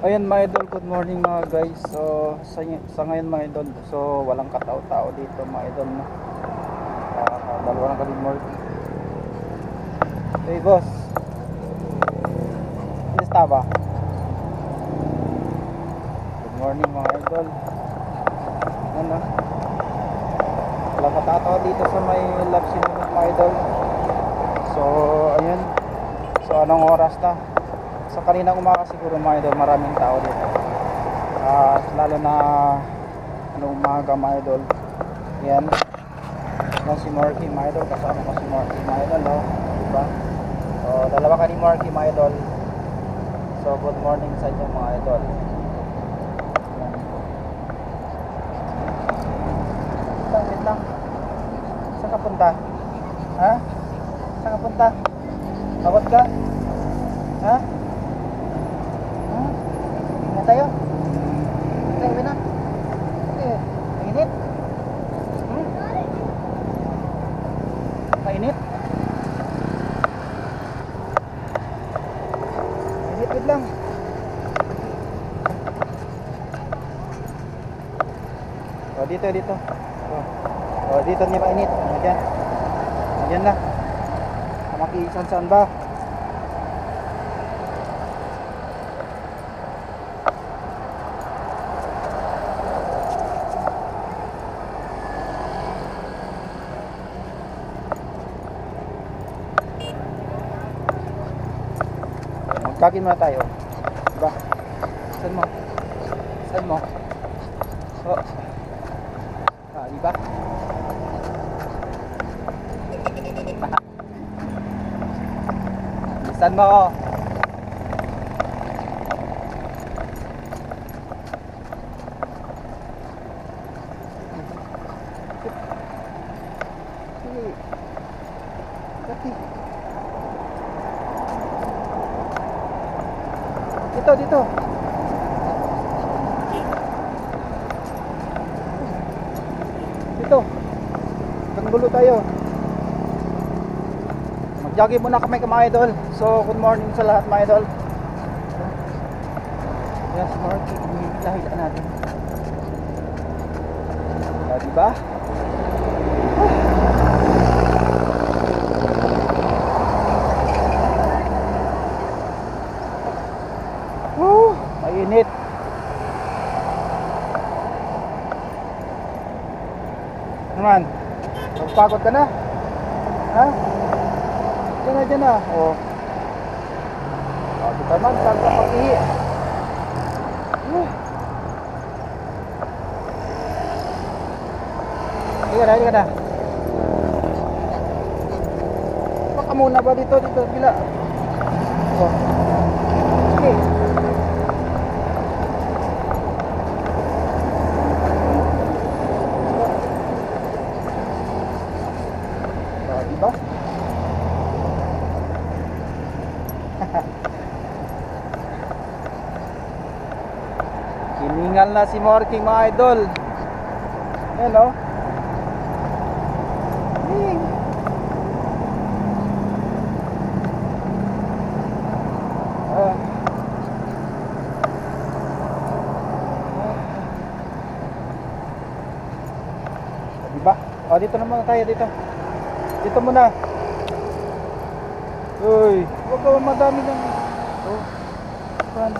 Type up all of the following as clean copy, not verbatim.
Ayan mga idol, good morning mga guys. So sa ngayon mga idol, so walang katao-tao dito mga idol, no? Dalawa na kami more. Hey boss, kumusta ba? Good morning mga idol. Ano? Walang katao dito sa may love cinema mga idol. So ayun. So anong oras na? So kaninang umaga siguro mga idol, maraming tao dito. Lalo na umaga mga idol. Yan. Yan si Marky mga idol, kasama ko si Marky mga idol, no? Diba? So dalawa ka ni Marky mga idol. So good morning sa inyo mga idol. Yan. Wait lang. Saan ka punta? Ha? Saan ka punta? Bawat ka? Ha? Tayo. Tayo na. Eh, mainit. Mainit. Mainit lang. Oh, dito. Oh, dito niya mainit. Diyan. Diyan na. Makiisan saan ba? Magkagin muna tayo. Diba? Saan mo? Saan mo? Oh. Diba? Saan mo ako? Dito. Dito. Tanggulo tayo. Mag-jogging muna kami mga idol. So, good morning sa lahat mga idol. Yes, Marky. Lahilan natin. Diba? Mainit. Naman, magpagod ka na? Ha? Diyan na. Oh. Kita man, saan ka mag-ihi? Hindi ka na. Baka muna ba dito, bila? Oh. Sige. Diba? Hiningal na si Marky mga idol. Yan o. Diba? O dito naman tayo dito. Dito muna. Uy, huwag ka madami lang. Oh. Saan?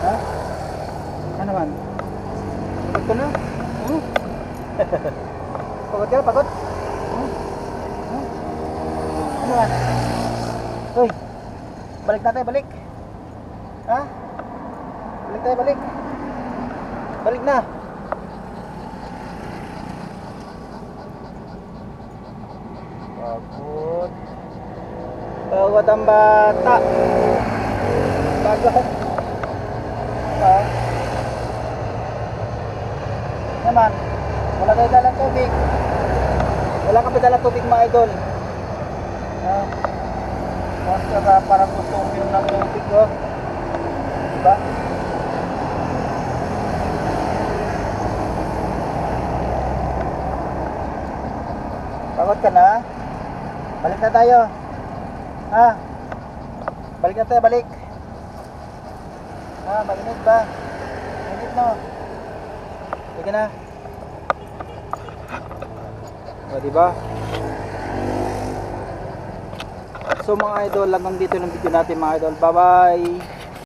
Ha? Ano man? Pagod ka na? Pagod ka? Pagod? Ano man? Uy, balik na tayo, balik. Ha? Balik tayo, balik. Balik na. Pagod ang bata. Pagod. Naman, wala kayo dalang tubig. Wala kang dalang tubig mga idol. Basta ka parang gusto uminom ng tubig ko. Diba? Pagod ka na? Balik na tayo. Ah, balik na tayo, balik. Ah, mainit ba? Mainit no. Sige na. O, diba? So mga idol, hanggang dito ng video natin mga idol. Bye bye.